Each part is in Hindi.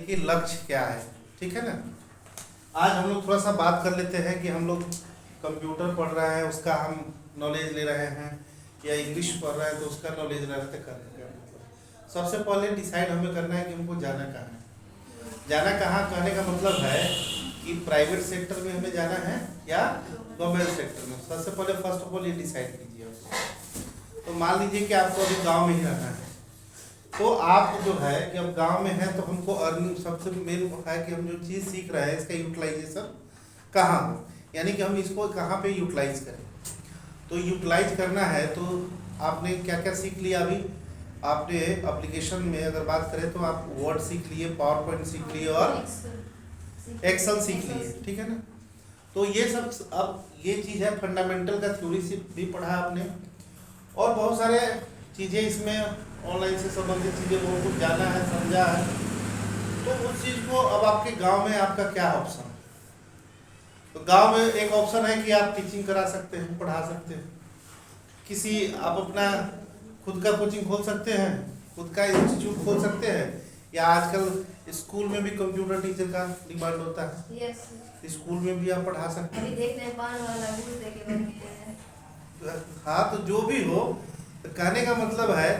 कि लक्ष्य क्या है। ठीक है ना। आज हम लोग थोड़ा सा बात कर लेते हैं कि हम लोग कंप्यूटर पढ़ रहे हैं उसका हम नॉलेज ले रहे हैं, या इंग्लिश पढ़ रहे हैं तो उसका नॉलेज ले रहे कर रहे हैं। सबसे पहले डिसाइड हमें करना है कि हमको जाना कहाँ है। जाना कहाँ कहने का मतलब है कि प्राइवेट सेक्टर में हमें जाना है या गवर्नमेंट सेक्टर में। सबसे पहले फर्स्ट ऑफ ऑल ये डिसाइड कीजिए। तो मान लीजिए कि आपको अभी गाँव में ही रहना है, तो आप जो है कि अब गांव में है तो हमको अर्निंग सबसे मेन है कि हम जो चीज़ सीख रहे हैं इसका यूटिलाइजेशन कहाँ हो, यानी कि हम इसको कहाँ पे यूटिलाइज करें। तो यूटिलाइज करना है तो आपने क्या क्या सीख लिया अभी। आपने एप्लीकेशन में अगर बात करें तो आप वर्ड सीख लिए, पावर पॉइंट सीख लिए और एक्सेल सीख लिए। ठीक है ना। तो ये सब अब ये चीज़ है फंडामेंटल का थ्योरी से भी पढ़ा आपने, और बहुत सारे चीज़ें इसमें ऑनलाइन से संबंधित चीज़ें बहुत कुछ जाना है, समझा है। तो उस चीज़ को अब आपके गांव में आपका क्या ऑप्शन है। तो गांव में एक ऑप्शन है कि आप टीचिंग करा सकते हैं, पढ़ा सकते हैं, किसी आप अपना खुद का कोचिंग खोल सकते हैं, खुद का इंस्टीट्यूट खोल सकते हैं, या आजकल स्कूल में भी कंप्यूटर टीचर का डिमांड होता है। यस, स्कूल में भी आप पढ़ा सकते अभी हैं। देखते हैं पान वाला भूल देके बैठ गया है। हाँ, तो जो भी हो, तो कहने का मतलब है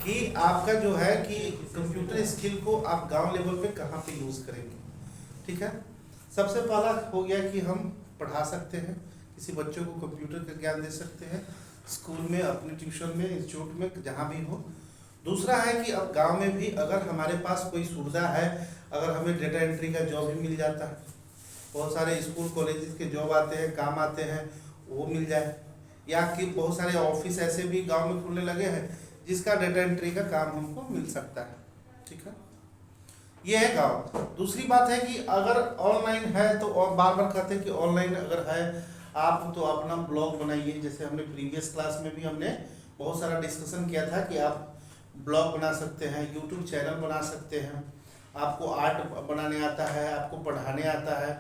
कि आपका जो है कि कंप्यूटर स्किल को आप गांव लेवल पे कहाँ पे यूज़ करेंगे। ठीक है। सबसे पहला हो गया कि हम पढ़ा सकते हैं, किसी बच्चों को कंप्यूटर का ज्ञान दे सकते हैं, स्कूल में, अपने ट्यूशन में, इंस्टीट्यूट में, जहाँ भी हो। दूसरा है कि अब गांव में भी अगर हमारे पास कोई सुविधा है, अगर हमें डेटा एंट्री का जॉब भी मिल जाता है, बहुत सारे स्कूल कॉलेजेस के जॉब आते हैं, काम आते हैं, वो मिल जाए, या कि बहुत सारे ऑफिस ऐसे भी गांव में खुलने लगे हैं जिसका डेटा एंट्री का काम हमको मिल सकता है। ठीक है। ये है गांव। दूसरी बात है कि अगर ऑनलाइन है तो, और बार बार कहते हैं कि ऑनलाइन अगर है आप तो अपना ब्लॉग बनाइए। जैसे हमने प्रीवियस क्लास में भी हमने बहुत सारा डिस्कशन किया था कि आप ब्लॉग बना सकते हैं, यूट्यूब चैनल बना सकते हैं, आपको आर्ट बनाने आता है, आपको पढ़ाने आता है,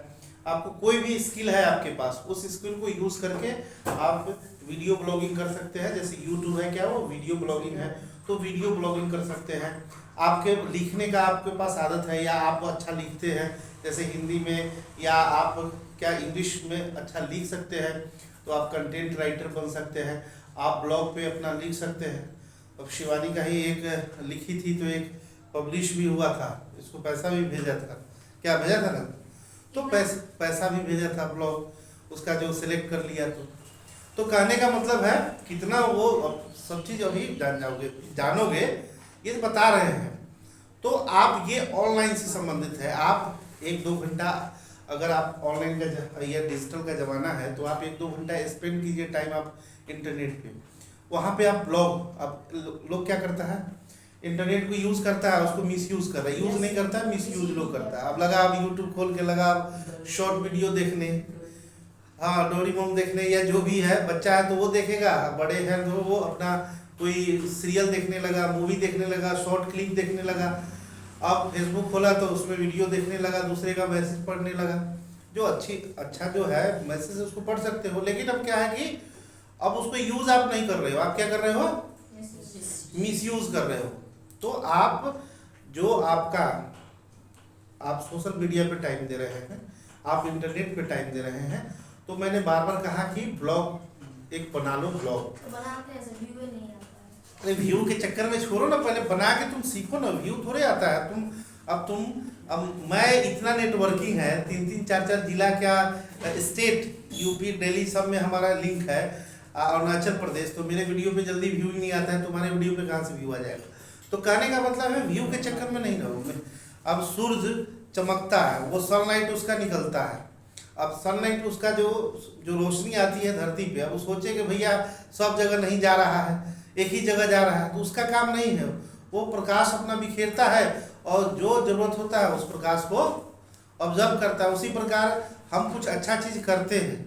आपको कोई भी स्किल है आपके पास, उस स्किल को यूज़ करके आप वीडियो ब्लॉगिंग कर सकते हैं। जैसे यूट्यूब है क्या, वो वीडियो ब्लॉगिंग है, तो वीडियो ब्लॉगिंग कर सकते हैं। आपके लिखने का आपके पास आदत है या आप अच्छा लिखते हैं, जैसे हिंदी में, या आप क्या इंग्लिश में अच्छा लिख सकते हैं, तो आप कंटेंट राइटर बन सकते हैं, आप ब्लॉग पे अपना लिख सकते हैं। अब शिवानी का ही एक लिखी थी तो एक पब्लिश भी हुआ था, इसको पैसा भी भेजा था, क्या भेजा था ना, तो पैसा भी भेजा था ब्लॉग, उसका जो सिलेक्ट कर लिया। तो कहने का मतलब है कितना वो सब चीज़ अभी जानोगे ये बता रहे हैं। तो आप ये ऑनलाइन से संबंधित है। आप 1-2 घंटा, अगर आप ऑनलाइन का या डिजिटल का ज़माना है तो आप 1-2 घंटा स्पेंड कीजिए टाइम आप इंटरनेट पे। वहाँ पे आप ब्लॉग, अब लोग क्या करता है, इंटरनेट को यूज़ करता है, उसको मिस यूज़ कर रहा है, यूज़ नहीं करता है, मिस यूज लोग करता है। अब लगा आप यूट्यूब खोल के लगा आप शॉर्ट वीडियो देखने, हाँ डोरेमोन देखने, या जो भी है, बच्चा है तो वो देखेगा, बड़े हैं तो वो अपना कोई सीरियल देखने लगा, मूवी देखने लगा, शॉर्ट क्लिप देखने लगा। अब फेसबुक खोला तो उसमें वीडियो देखने लगा, दूसरे का मैसेज पढ़ने लगा। जो अच्छा जो है मैसेज उसको पढ़ सकते हो, लेकिन अब क्या है कि अब उसको यूज़ आप नहीं कर रहे हो, आप क्या कर रहे हो, मिस यूज़ कर रहे हो। तो आप जो आपका आप सोशल मीडिया पे टाइम दे रहे हैं, आप इंटरनेट पे टाइम दे रहे हैं, तो मैंने बार बार कहा कि ब्लॉग एक बना लो। ब्लॉग तो बनाते हैं, व्यू ही नहीं आता है। अरे व्यू के चक्कर में छोड़ो ना, पहले बना के तुम सीखो ना, व्यू थोड़े आता है। अब मैं इतना नेटवर्किंग है, 3-3 4-4 जिला, क्या स्टेट, यूपी, दिल्ली, सब में हमारा लिंक है, अरुणाचल प्रदेश, तो मेरे वीडियो पे जल्दी व्यू ही नहीं आता है, तुम्हारे वीडियो पे कहाँ से व्यू आ जाएगा। तो कहने का मतलब है व्यू के चक्कर में नहीं रहो। अब सूरज चमकता है, वो सनलाइट उसका निकलता है, अब सनलाइट उसका जो रोशनी आती है धरती पे, अब वो सोचे कि भैया सब जगह नहीं जा रहा है, एक ही जगह जा रहा है, तो उसका काम नहीं है। वो प्रकाश अपना बिखेरता है और जो जरूरत होता है उस प्रकाश को ऑब्जर्व करता है। उसी प्रकार हम कुछ अच्छा चीज़ करते हैं,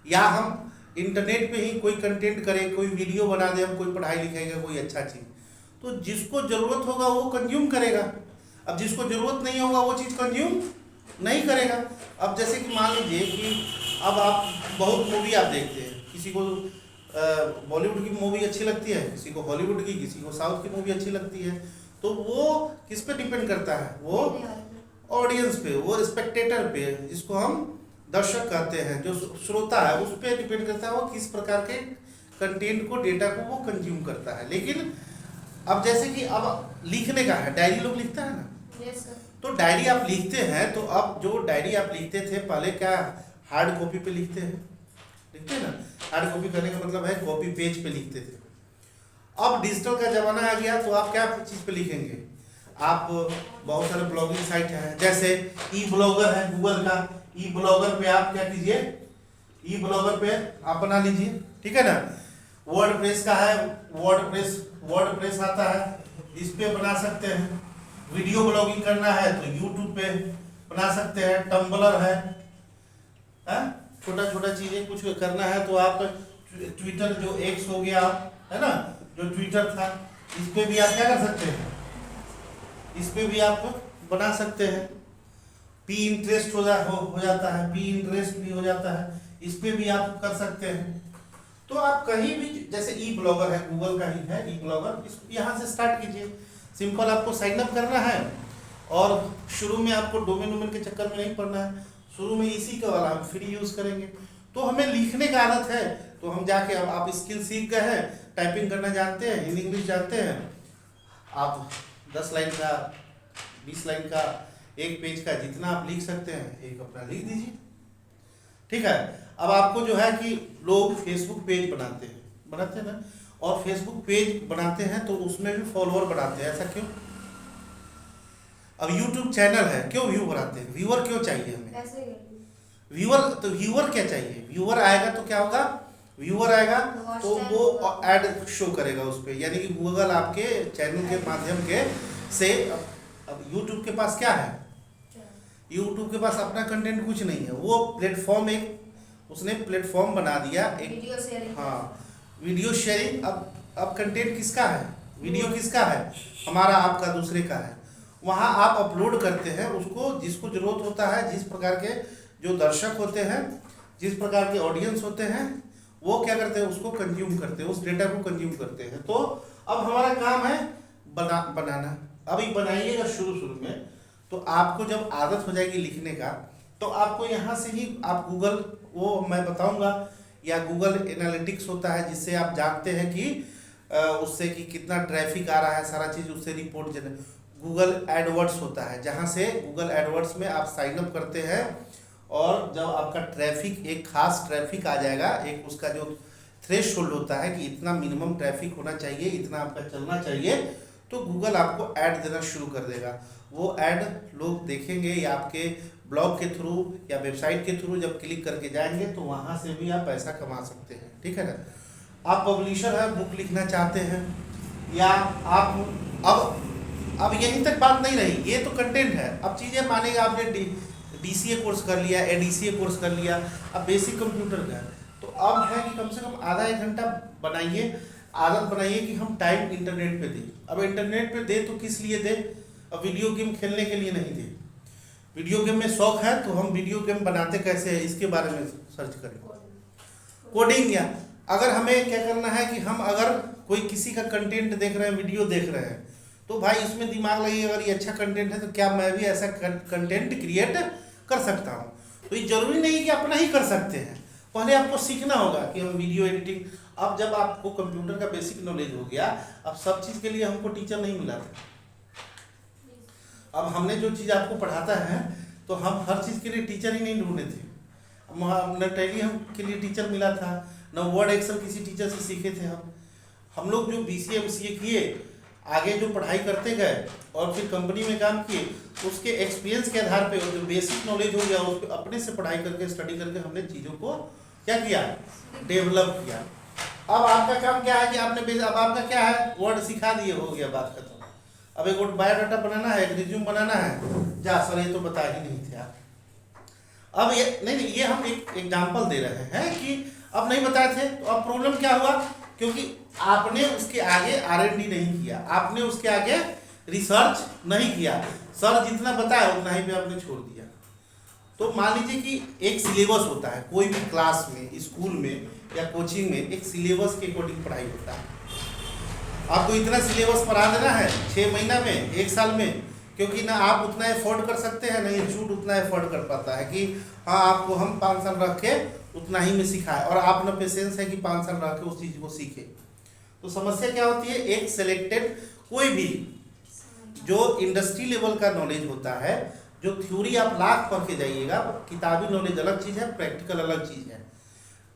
या हम इंटरनेट पे ही कोई कंटेंट करें, कोई वीडियो बना दे, हम कोई पढ़ाई लिखाई का कोई अच्छा चीज़, तो जिसको ज़रूरत होगा वो कंज्यूम करेगा। अब जिसको ज़रूरत नहीं होगा वो चीज़ कंज्यूम नहीं करेगा। अब जैसे कि मान लीजिए कि अब आप बहुत मूवी आप देखते हैं, किसी को बॉलीवुड की मूवी अच्छी लगती है, किसी को हॉलीवुड की, किसी को साउथ की मूवी अच्छी लगती है, तो वो किस पे डिपेंड करता है, वो ऑडियंस पे, वो स्पेक्टेटर पे, जिसको हम दर्शक कहते हैं, जो श्रोता है, उस पर डिपेंड करता है वो किस प्रकार के कंटेंट को, डेटा को वो कंज्यूम करता है। लेकिन अब जैसे कि अब लिखने का है, डायरी लोग लिखता है ना, यस सर। तो डायरी आप लिखते हैं, तो अब जो डायरी आप लिखते थे पहले, क्या हार्ड कॉपी पे लिखते हैं ना, हार्ड कॉपी करने का मतलब है कॉपी पेज पे लिखते थे। अब डिजिटल का जमाना आ गया, तो आप क्या चीज़ पे लिखेंगे, आप बहुत सारे ब्लॉगिंग साइट हैं, जैसे ई ब्लॉगर है गूगल का, ई ब्लॉगर पे आप क्या कीजिए, ई ब्लॉगर पे आप बना लीजिए, ठीक है ना। वर्डप्रेस का है, वर्डप्रेस आता है, इस पे बना सकते हैं। वीडियो ब्लॉगिंग करना है तो यूट्यूब पे बना सकते हैं। टम्बलर है, छोटा छोटा चीजें कुछ करना है तो आप ट्विटर, जो एक्स हो गया है ना, जो ट्विटर था, इस पे भी आप क्या कर सकते हैं, इस पे भी आप बना सकते हैं। पी इंटरेस्ट हो जाता है, पी इंटरेस्ट भी हो जाता है, इस पे भी आप कर सकते हैं। तो आप कहीं भी, जैसे ई ब्लॉगर है, गूगल का ही है ई ब्लॉगर, इस यहाँ से स्टार्ट कीजिए। सिंपल आपको साइन अप करना है, और शुरू में आपको डोमेन के चक्कर में नहीं पड़ना है, शुरू में इसी का वाला हम फ्री यूज़ करेंगे। तो हमें लिखने का आदत है, तो हम जाके, अब आप स्किल सीख गए हैं, टाइपिंग करना जानते हैं, हिंदी इंग्लिश जानते हैं, आप 10 लाइन का, 20 लाइन का, एक पेज का, जितना आप लिख सकते हैं, एक अपना लिख दीजिए, ठीक है। अब आपको जो है कि लोग फेसबुक पेज बनाते हैं ना, और फेसबुक पेज बनाते हैं तो उसमें भी फॉलोअर बढ़ाते हैं, ऐसा क्यों। अब यूट्यूब चैनल है, क्यों व्यू बढ़ाते हैं, व्यूअर क्यों चाहिए हमें, कैसे व्यूअर, तो व्यूअर क्या चाहिए, व्यूअर आएगा तो क्या होगा, व्यूअर आएगा तो वो ऐड शो करेगा उस पर, यानी कि गूगल आपके चैनल के माध्यम के से, अब यूट्यूब के पास क्या है, यूट्यूब के पास अपना कंटेंट कुछ नहीं है, वो प्लेटफॉर्म, एक उसने प्लेटफॉर्म बना दिया, एक वीडियो शेयरिंग। हाँ, वीडियो शेयरिंग। अब कंटेंट किसका है, वीडियो किसका है, हमारा, आपका, दूसरे का है। वहाँ आप अपलोड करते हैं उसको, जिसको जरूरत होता है, जिस प्रकार के जो दर्शक होते हैं, जिस प्रकार के ऑडियंस होते हैं, वो क्या करते हैं, उसको कंज्यूम करते हैं, उस डेटा को कंज्यूम करते हैं। तो अब हमारा काम है बनाना। अभी बनाइएगा शुरू में, तो आपको जब आदत हो जाएगी लिखने का, तो आपको यहाँ से ही आप गूगल, वो मैं बताऊंगा, या गूगल एनालिटिक्स होता है, जिससे आप जानते हैं कि उससे कि कितना ट्रैफिक आ रहा है, सारा चीज़ उससे रिपोर्ट गूगल एडवर्ड्स होता है, जहाँ से गूगल एडवर्ड्स में आप साइन अप करते हैं, और जब आपका ट्रैफिक, एक खास ट्रैफिक आ जाएगा, एक उसका जो थ्रेशोल्ड होता है कि इतना मिनिमम ट्रैफिक होना चाहिए, इतना आपका चलना चाहिए, तो गूगल आपको ऐड देना शुरू कर देगा। वो ऐड लोग देखेंगे, या आपके ब्लॉग के थ्रू या वेबसाइट के थ्रू जब क्लिक करके जाएंगे, तो वहाँ से भी आप पैसा कमा सकते हैं, ठीक है ना। आप पब्लिशर है, बुक लिखना चाहते हैं, या आप अब यहीं तक बात नहीं रही, ये तो कंटेंट है। अब चीज़ें मानेगा, आपने DCA कोर्स कर लिया, ADCA कोर्स कर लिया, अब बेसिक कंप्यूटर का है, तो अब है कि कम से कम आधा 1 घंटा बनाइए, आदत बनाइए कि हम टाइम इंटरनेट पे दें। अब इंटरनेट पे दें तो किस लिए दें, अब वीडियो गेम खेलने के लिए नहीं दें। वीडियो गेम में शौक है तो हम वीडियो गेम बनाते कैसे हैं, इसके बारे में सर्च करें, कोडिंग। या अगर हमें क्या करना है कि हम अगर कोई किसी का कंटेंट देख रहे हैं, वीडियो देख रहे हैं, तो भाई इसमें दिमाग लगाइए, अगर ये अच्छा कंटेंट है तो क्या मैं भी ऐसा कंटेंट क्रिएट कर सकता हूँ। तो ये जरूरी नहीं कि अपना ही कर सकते हैं, पहले आपको सीखना होगा कि हम वीडियो एडिटिंग। अब जब आपको कंप्यूटर का बेसिक नॉलेज हो गया, अब सब चीज़ के लिए हमको टीचर नहीं मिला था। अब हमने जो चीज़ आपको पढ़ाता है, तो हम हर चीज़ के लिए टीचर ही नहीं ढूंढे थे। न टैली हम के लिए टीचर मिला था, न वर्ड एक्सेल किसी टीचर से सीखे थे। हम लोग जो BCA MCA किए, आगे जो पढ़ाई करते गए और फिर कंपनी में काम किए, उसके एक्सपीरियंस के आधार पे जो बेसिक नॉलेज हो गया, उस पर अपने से पढ़ाई करके, स्टडी करके हमने चीज़ों को क्या किया, डेवलप किया। अब आपका काम क्या है कि आपने, अब आपका क्या है, वर्ड सिखा दिए, हो गया, बात खत्म। अब एक बायोडाटा बनाना है, एक रिज्यूम बनाना है, जा सर ये तो बता ही नहीं थे आप। अब ये नहीं, ये हम एक एग्जाम्पल दे रहे हैं कि अब नहीं बताए थे, तो अब प्रॉब्लम क्या हुआ, क्योंकि आपने उसके आगे R&D नहीं किया, आपने उसके आगे रिसर्च नहीं किया। सर जितना बताया उतना ही पे आपने छोड़ दिया। तो मान लीजिए कि एक सिलेबस होता है, कोई भी क्लास में, स्कूल में या कोचिंग में एक सिलेबस के अकॉर्डिंग पढ़ाई होता है। आपको इतना सिलेबस पढ़ा देना है 6 महीना में, 1 साल में, क्योंकि ना आप उतना एफोर्ड कर सकते हैं, ना ये झूठ उतना एफोर्ड कर पाता है कि हाँ आपको हम 5 साल रख के उतना ही में सिखाए, और आप ना पेशेंस है कि 5 साल रख के उस चीज़ को सीखे। तो समस्या क्या होती है, एक सिलेक्टेड कोई भी जो इंडस्ट्री लेवल का नॉलेज होता है, जो थ्योरी आप लाख पढ़ के जाइएगा, किताबी नॉलेज अलग चीज़ है, प्रैक्टिकल अलग चीज़ है।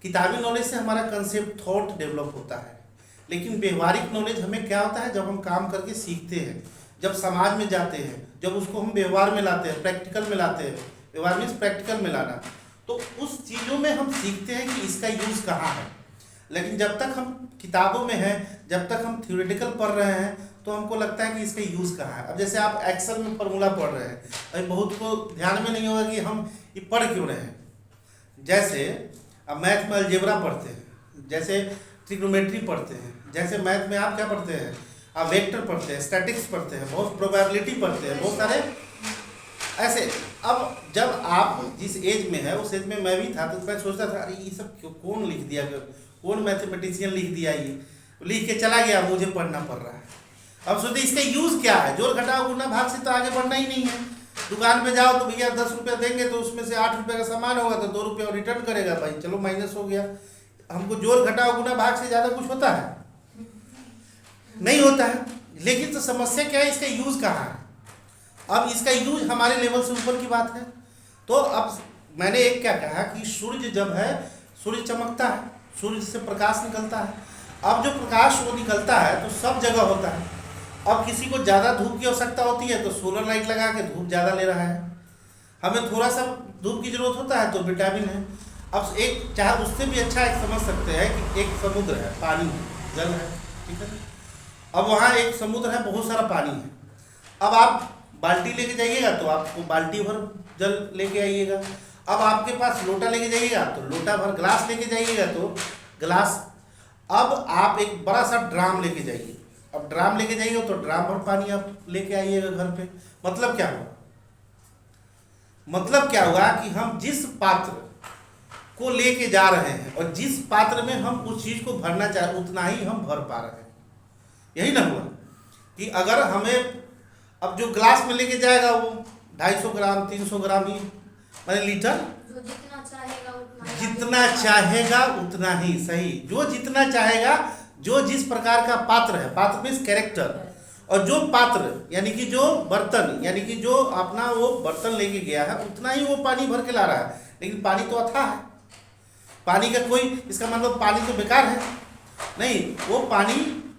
किताबी नॉलेज से हमारा कंसेप्ट थॉट डेवलप होता है, लेकिन व्यवहारिक नॉलेज हमें क्या होता है, जब हम काम करके सीखते हैं, जब समाज में जाते हैं, जब उसको हम व्यवहार में लाते हैं, प्रैक्टिकल में लाते हैं। व्यवहार मीन्स प्रैक्टिकल में लाना, तो उस चीज़ों में हम सीखते हैं कि इसका यूज़ कहाँ है। लेकिन जब तक हम किताबों में हैं, जब तक हम थ्योरेटिकल पढ़ रहे हैं, तो हमको लगता है कि इसका यूज़ कहाँ है। अब जैसे आप एक्सेल में फार्मूला पढ़ रहे हैं, अभी बहुत को ध्यान में नहीं होगा कि हम ये पढ़ क्यों रहे हैं। जैसे अब मैथ में अलजेब्रा पढ़ते हैं, जैसे ट्रिग्नोमेट्री पढ़ते हैं, जैसे मैथ में आप क्या पढ़ते हैं, आप वेक्टर पढ़ते हैं, स्टैटिक्स पढ़ते हैं, बहुत प्रोबेबिलिटी पढ़ते हैं, बहुत सारे ऐसे। अब जब आप जिस एज में है उस एज में मैं भी था, तो मैं सोचता था अरे ये सब कौन लिख दिया, कौन मैथमेटिशियन लिख दिया, ये लिख के चला गया, मुझे पढ़ना पड़ रहा है। अब सोचते इसका यूज़ क्या है, जोड़ घटाव गुणा भाग से तो आगे बढ़ना ही नहीं है। दुकान पे जाओ तो भैया 10 रुपया देंगे, तो उसमें से 8 रुपये का सामान होगा तो 2 रुपया रिटर्न करेगा, भाई चलो माइनस हो गया। हमको जोड़ घटाव गुणा भाग से ज़्यादा कुछ होता है नहीं होता है। लेकिन तो समस्या क्या है, इसका यूज़ कहाँ है। अब इसका यूज हमारे लेवल से ऊपर की बात है। तो अब मैंने एक क्या कहा कि सूर्य जब है, सूर्य चमकता है, सूर्य से प्रकाश निकलता है। अब जो प्रकाश वो निकलता है तो सब जगह होता है। अब किसी को ज़्यादा धूप की आवश्यकता होती है तो सोलर लाइट लगा के धूप ज़्यादा ले रहा है, हमें थोड़ा सा धूप की ज़रूरत होता है तो विटामिन है। अब एक चाहे उससे भी अच्छा एक समझ सकते हैं कि एक समुद्र है, पानी है, जल है, ठीक है। अब वहाँ एक समुद्र है, बहुत सारा पानी है। अब आप बाल्टी लेके जाइएगा तो आपको बाल्टी भर जल लेके आइएगा। अब आपके पास लोटा लेके जाइएगा तो लोटा भर, ग्लास लेके जाइएगा तो ग्लास। अब आप एक बड़ा सा ड्राम लेके जाइए, अब ड्राम लेके जाइएगा तो ड्राम भर पानी आप लेके आइएगा घर पे। मतलब क्या हुआ, मतलब क्या हुआ कि हम जिस पात्र को लेके जा रहे हैं और जिस पात्र में हम उस चीज को भरना चाह रहे उतना ही हम भर पा रहे हैं। यही ना हुआ कि अगर हमें अब जो ग्लास में लेके जाएगा वो 250 ग्राम 300 ग्राम ही माने लीटर, जो जितना चाहेगा उतना, जितना चाहेगा उतना ही सही, जो जितना चाहेगा, जो जिस प्रकार का पात्र है, पात्र मीन्स कैरेक्टर, और जो पात्र यानी कि जो बर्तन यानी कि जो अपना वो बर्तन लेके गया है उतना ही वो पानी भर के ला रहा है। लेकिन पानी तो अथाह है, पानी का कोई इसका मतलब पानी तो बेकार है नहीं, वो पानी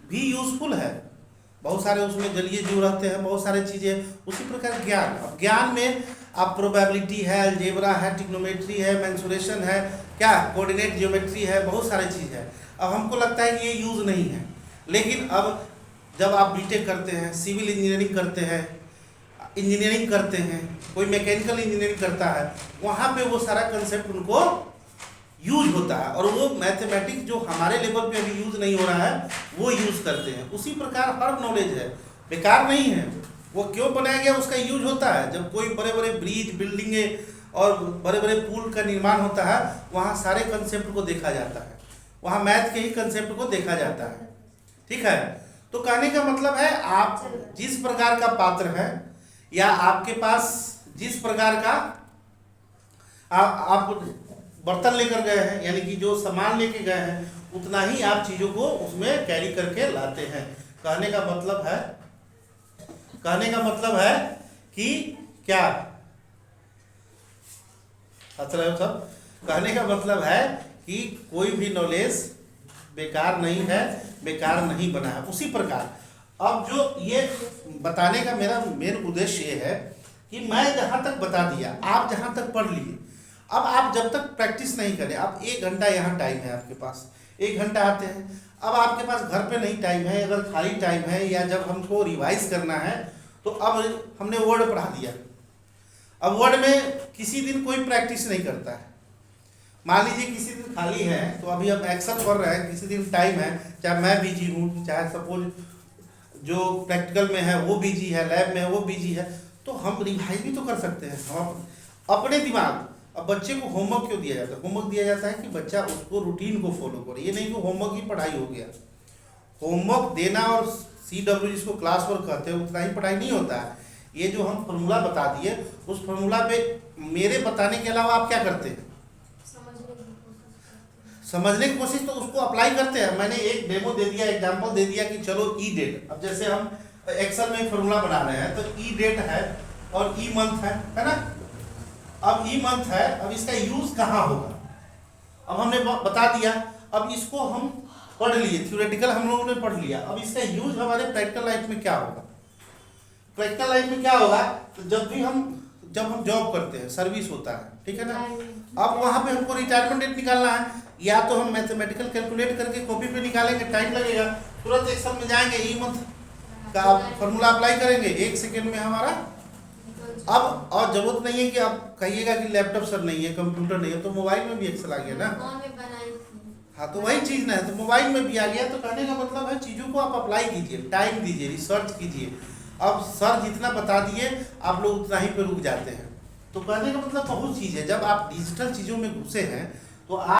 भी यूजफुल है, बहुत सारे उसमें जलीय जीव रहते हैं, बहुत सारे चीज़ें। उसी प्रकार ज्ञान, अब ज्ञान में आप प्रोबेबिलिटी है, अलजेब्रा है, ट्रिग्नोमेट्री है, मेंसुरेशन है, क्या कोऑर्डिनेट ज्योमेट्री है, बहुत सारे चीज़ है। अब हमको लगता है कि ये यूज़ नहीं है, लेकिन अब जब आप बीटेक करते हैं, सिविल इंजीनियरिंग करते हैं, इंजीनियरिंग करते हैं, कोई मैकेनिकल इंजीनियरिंग करता है, वहाँ पे वो सारा कंसेप्ट उनको यूज होता है, और वो मैथमेटिक्स जो हमारे लेवल पे अभी यूज नहीं हो रहा है वो यूज करते हैं। उसी प्रकार हर नॉलेज है, बेकार नहीं है, वो क्यों बनाया गया उसका यूज होता है। जब कोई बड़े बड़े ब्रिज, बिल्डिंगें और बड़े बड़े पुल का निर्माण होता है, वहाँ सारे कंसेप्ट को देखा जाता है, वहाँ मैथ के ही कंसेप्ट को देखा जाता है, ठीक है। तो कहने का मतलब है आप जिस प्रकार का पात्र है या आपके पास जिस प्रकार का आप बर्तन लेकर गए हैं, यानी कि जो सामान लेके गए हैं, उतना ही आप चीज़ों को उसमें कैरी करके लाते हैं। कहने का मतलब है, कहने का मतलब है कि क्या हंस रहे हो सब, कहने का मतलब है कि कोई भी नॉलेज बेकार नहीं है, बेकार नहीं बना है। उसी प्रकार अब जो ये बताने का मेरा मेन उद्देश्य ये है कि मैं जहाँ तक बता दिया, आप जहाँ तक पढ़ लिए, अब आप जब तक प्रैक्टिस नहीं करें, आप 1 घंटा यहाँ टाइम है आपके पास, 1 घंटा आते हैं। अब आपके पास घर पे नहीं टाइम है, अगर खाली टाइम है या जब हमको रिवाइज करना है, तो अब हमने वर्ड पढ़ा दिया। अब वर्ड में किसी दिन कोई प्रैक्टिस नहीं करता है। मान लीजिए किसी दिन खाली है तो अभी हम एक्सेल पढ़ रहे हैं, किसी दिन टाइम है, चाहे मैं बिजी हूँ, चाहे सपोज जो प्रैक्टिकल में है वो बिजी है, लैब में है वो बिजी है, तो हम रिवाइज भी तो कर सकते हैं हम अपने दिमाग। अब बच्चे को होमवर्क क्यों दिया जाता है? होमवर्क दिया जाता है कि बच्चा उसको रूटीन को फॉलो करे, ये नहीं कि होमवर्क ही पढ़ाई हो गया। होमवर्क देना और CW जिसको क्लास वर्क कहते हैं उतना ही पढ़ाई नहीं होता है। ये जो हम फॉर्मूला बता दिए उस फॉर्मूला पे मेरे बताने के अलावा आप क्या करते हैं? समझने की कोशिश, तो उसको अप्लाई करते हैं। मैंने एक डेमो दे दिया, एग्जांपल दे दिया कि चलो ई डेट, अब जैसे हम एक्सेल में फॉर्मूला बना रहे हैं तो ई डेट है और ई मंथ है ना। अब ई मंथ है, अब इसका यूज कहाँ होगा, अब हमने बता दिया। अब इसको हम पढ़ लिए, थ्योरेटिकल हम लोगों ने पढ़ लिया, अब इसका यूज हमारे प्रैक्टिकल लाइफ में क्या होगा। प्रैक्टिकल लाइफ में क्या होगा, तो जब हम जॉब करते हैं, सर्विस होता है, ठीक है ना। अब वहां पे हमको रिटायरमेंट डेट निकालना है, या तो हम मैथमेटिकल कैलकुलेट करके कॉपी पे निकालेंगे, टाइम लगेगा, तुरंत एक्सेल में जाएंगे, ई मंथ का फॉर्मूला अप्लाई करेंगे, 1 सेकेंड में हमारा। अब और जरूरत नहीं है कि आप कहिएगा कि लैपटॉप सर नहीं है, कंप्यूटर नहीं है, तो मोबाइल में भी एक्सेल आ गया ना। हाँ, तो वही चीज ना है, तो मोबाइल में भी आ गया। तो कहने का मतलब है चीजों को आप अप्लाई कीजिए, टाइम दीजिए, रिसर्च कीजिए। अब सर जितना बता दिए आप लोग उतना ही पे रुक जाते हैं। तो कहने का मतलब बहुत चीज है, जब आप डिजिटल चीजों में घुसे हैं तो आप